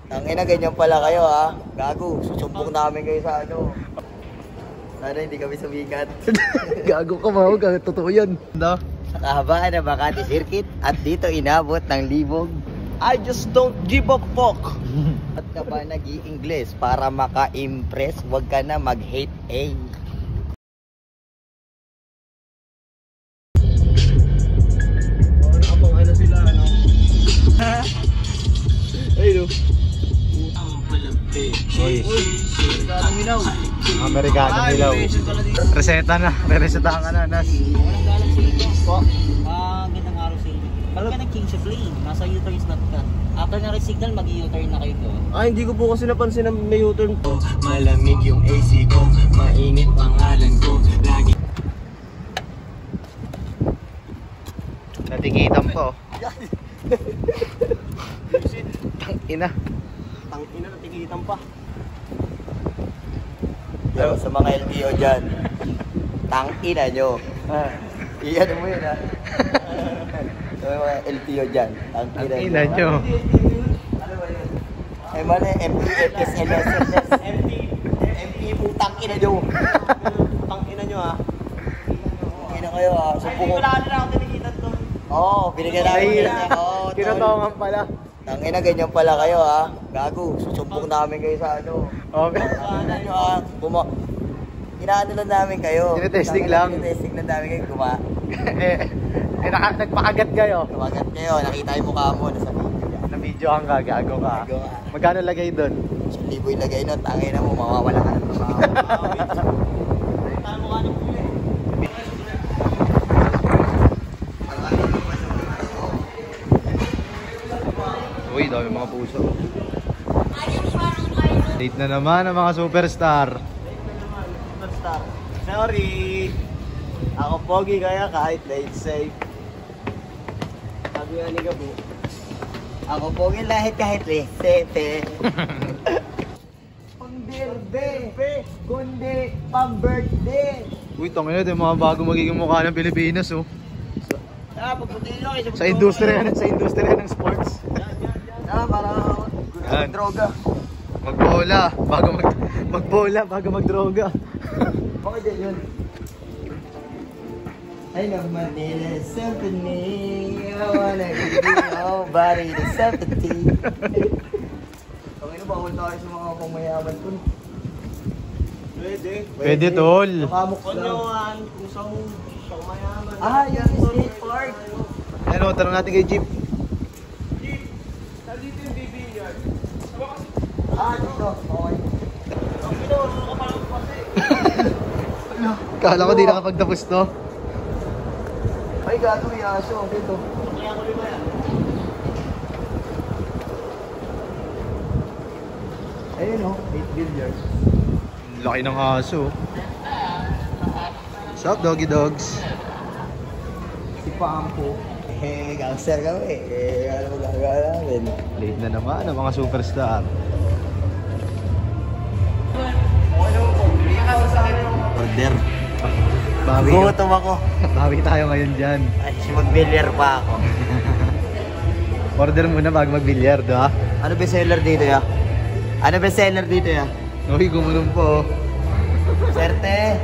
Tangina, ganyan pala kayo ha. Gago, susumbong namin kayo sa ano. Sana hindi kami sumikat. Gago ka mo, totoo yan. No? Sa kahabaan ng Makati Circuit at dito inabot ng libog. I just don't give a fuck. At ka ba nag-i-English para maka-impress? Huwag ka na mag-hate A. Ano sila, ano? Ayun o. Oy. Amerikano milaw. Reseta na. Re-resetahan ka na, Nas. Walang galang sa inyo. Po. Magandang araw sa inyo. Pag ka nag-change of lane, nasa U-turn slot ka. After na signal, mag-U-turn na kayo doon. Hindi ko po kasi napansin na may U-turn po. Malamig yung AC ko, mainit pangalan ko. Lagi Natikitan po. Tangina. tangina na tigitan pa. Yo, sa mga LTO dyan, tangina nyo. Iyan mo yun ha. Sa mga LTO dyan, tangina nyo. Ano ba yun? Ay mali, MPFS, LSNS, MP putang ina nyo. Tangina nyo ha. Tangina kayo ha. Sumpong ko. Wala na ako tinikitan to. Oo, binigyan namin kasi. Oo, Tinatongan pala. tangina, ganyan pala kayo ha. Gago, susumbong namin kayo sa ano. Okay. Ano nyo ha. Inaano lang namin kayo. Tinetesting lang. Tinetesting lang namin kayo. Nagpakagat kayo. Tumagat kayo. Nakita yung mukha mo. Nasa video. Na video ang gagago ka. Gago ka. Magkano lagay doon? 1,000 ilagay nun. Tangina mo, mawawala ka ng trabaho. Tama mo ka ng puli. Uy, dami mga puso. Late na naman ang mga superstar. Stop. Sorry. Ako pogi kaya kahit late safe. Sabi nga ni Gabo. Ako pogi lahit kahit resete. Pang-birthday. Kundi pang-birthday. Uy, tangina, ito yung mga bago magiging mukha ng Pilipinas, oh. Pagputin nyo kayo Sa industriya ng sports. Para Yan. droga. Magbola bago magdroga. Bakit yan yun? I love Manila Symphony. I wanna give nobody the sympathy. Tangina, bawal tayo sa mga pamayaman ko. Pwede, tol. Nakamok lang. Konyoan, kung saan mayaman. Yan yung skate park. Ano, tanong natin kay Jeep. Nandito yung BB-yard. Dito. Okay. Ang pinawala ka parang pati. Kala ko di nakapagtapos to. Ay, gato yung aso. Dito. Kaya ko lima yan. Ayun o, 8 billiards. Laki ng aso. What's up, doggy dogs? Si Pampo. Gangster kami. Ano mo gagawa namin? Late na naman ang mga superstar. Order. Bawi, Gutom ako. bawi tayo ngayon dyan. Ay, mag-billiard pa ako. Order muna bago mag-billiard, ha? Ano bestseller dito ya? Ano bestseller dito ya? Uy, gumulong po. Serte!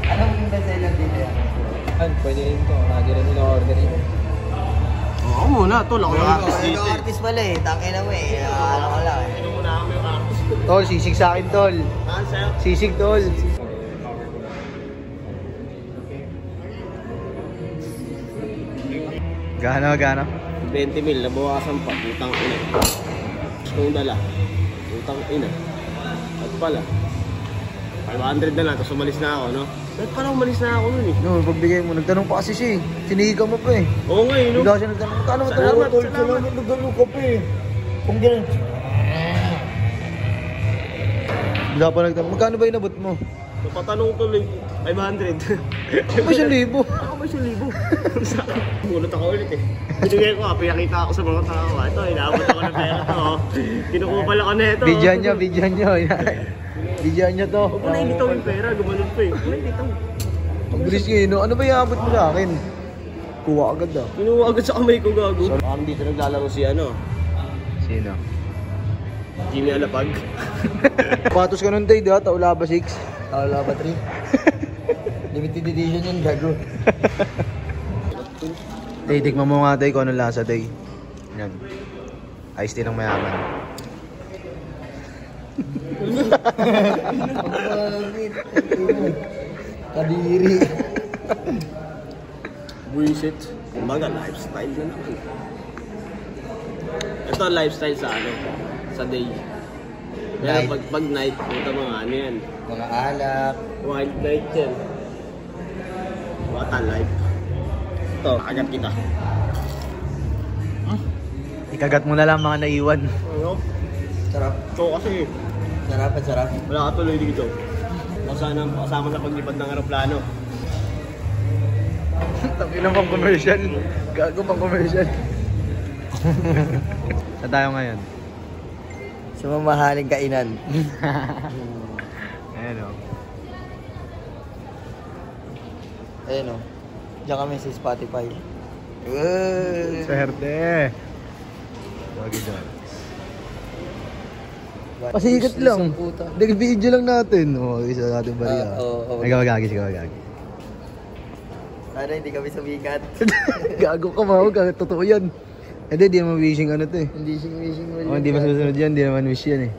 Anong bestseller dito ya? Pwede rin to. Lagi rin ina-order ito. Oo muna, tol. Ako yung artist dito Ikaw artist pala eh. Tangina mo eh. Alam ko lang eh. Ano muna kami yung artist. Tol, sisig sa akin, tol. Sa'yo? Sisig, tol. Gana. 20 mil, nabawasan pa. Utang ina. Kung dala. Utang ina. At pala. 500 na lang, tapos umalis na ako, no? Ba't pala umalis na ako nun eh? No, pagbigay mo. Nagtanong pa kasi siya eh. Sinihigan mo pa eh. Oo nga eh, no? Bigla siya nagtanong. Kano mo Salamat, tol? salamat. Nagano ka pa eh. Kung gano'n. Bigla pa nagtanong. Magkano ba inabot mo? Napatanong tuloy, 500. Ako ba 1,000? Ako ba 1,000? Mulat ako ulit eh. Binigay ko, pinakita ako sa mga tao. Ito, inaabot ako ng pera to. Kinukuha pala ko na ito. Bidyan nyo. Bidyan nyo to. Huwag ko na ilitaw yung pera, gumanon pa eh. Huwag na ilitaw. Ang bilis ngayon, no? Ano ba iabot mo sa akin? Kuha agad ah. Kinuha agad sa kamay ko, gago. Parang dito naglalaro si ano. Sino? Jimmy Alapag. Patos ka nun, Tay, di ba? Taulaba 6. Wala ba 3? Limited edition yun, gago. Tay, tikman mo nga, Tay, kung anong lasa, Tay. Yan. Ice tea ng mayaman. Kadiri. Buisit. Kumbaga, lifestyle na naman. Ito lifestyle sa ano? Sa day. Kaya Night. pag night, puta mga ano yan. Mga alak. Wild night yan. What a life. Ito, nakagat kita. Ikagat mo na lang mga naiwan. Ano? Sarap. Ito kasi, Sarap at sarap. wala ka tuloy dito. Kasama na paglipad ng aeroplano. Tapos na pang commercial. Gago pang commercial. Saan tayo ngayon? Sa mamahaling kainan. Ayan o. Ayun o. Diyan kami sa Spotify. Swerte. Lagi dyan. Pasikat lang. Puta. Nag-video lang natin. Isa natin bariya. Oo. Ikaw magagis, ikaw magagis. Sana hindi kami sumikat. Gago ka, mahog. Totoo yan. Hindi, di naman wishing ano to eh. Hindi wishing well. Oh, hindi mas susunod yan, di naman wish yan eh.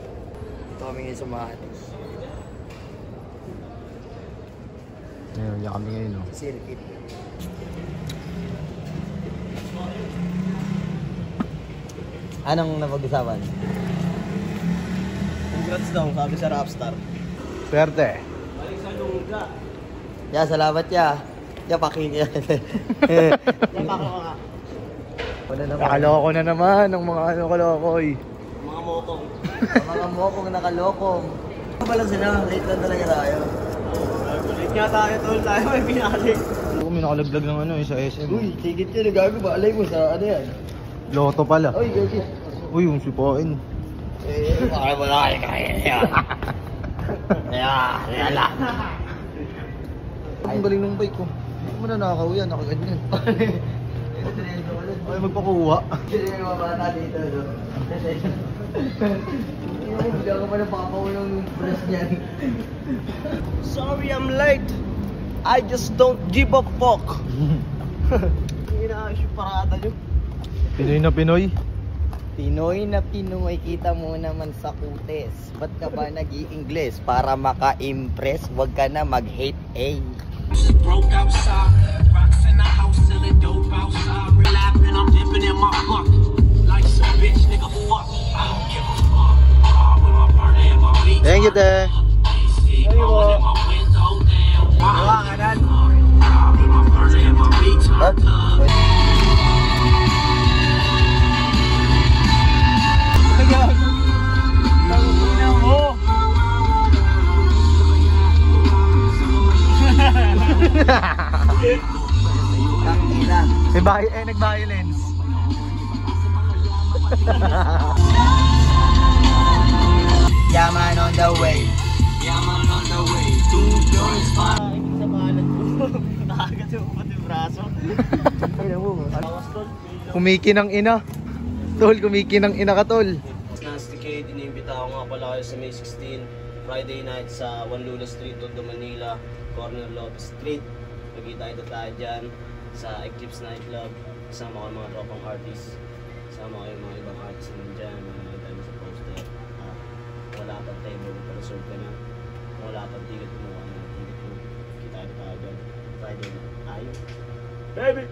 Ito kami ngayon sa Makati. Ayun, diyan kami ngayon oh. Sa circuit. Anong napag-usapan? Congrats daw, sabi sa Rapstar. Swerte. Balik sa lungga. Ya, salamat ya. Ya, paking ya. Yan ako ka. Wala na ba? Nakaloko na naman ng mga ano kalokoy. Mga motong. Mga mokong nakalokong. Ano pala sila? Late lang talaga tayo. Ulit nga tayo tol, tayo may pinali. Kung may nakalaglag ng ano eh sa SM. Uy, tigit yun. Gago ba? Alay mo sa ano yan? Loto pala. Uy, gago. Uy, yung sipain. Baka wala kayo kaya yan. Kaya lang. Ang galing ng bike ko. Hindi mo na nakakauyan, nakaganyan. Ay, magpakuha. Hindi yung mga bata dito, no? Hindi ako pa napapaw yung press niyan. Sorry I'm late. I just don't give a fuck. Hindi na ayos yung parada nyo. Pinoy na Pinoy. Pinoy na Pinoy, kita mo naman sa kutes. Ba't ka ba nag-i-Ingles? Para maka-impress, wag ka na mag-hate A. Broke outside, rocks in the house, selling dope outside. Relaxing, I'm dipping in my buck. Like some bitch, nigga, fuck. I don't give a fuck. With my burner and my beat. Thank you, te. AC rolling in my window down. Wala ka nan. With my burner and my beat. Tangina. Nag-violence. Yaman on the way. Yaman on the way. 2 joints, 5. Ibig sa pangalan ko. Nakagat yung pati braso. Bawas tol. Kumiki ng ina. Tol, kumiki ng ina ka, tol. Nasty Kid, inimbita ako nga pala kayo sa May 16, Friday night sa Juan Luna Street, Tondo, Manila, corner Lopez Street. Magkita tayo dyan sa Eclipse Nightclub. Kasama ko yung mga tropang artists. Kasama ko yung mga ibang artists naman dyan. Mga tayo sa poster. Wala pang table, pa-reserve ka na. Wala pang ticket mo, ano, ticket mo. Kita tayo dyan. Friday night. Ayun. Baby!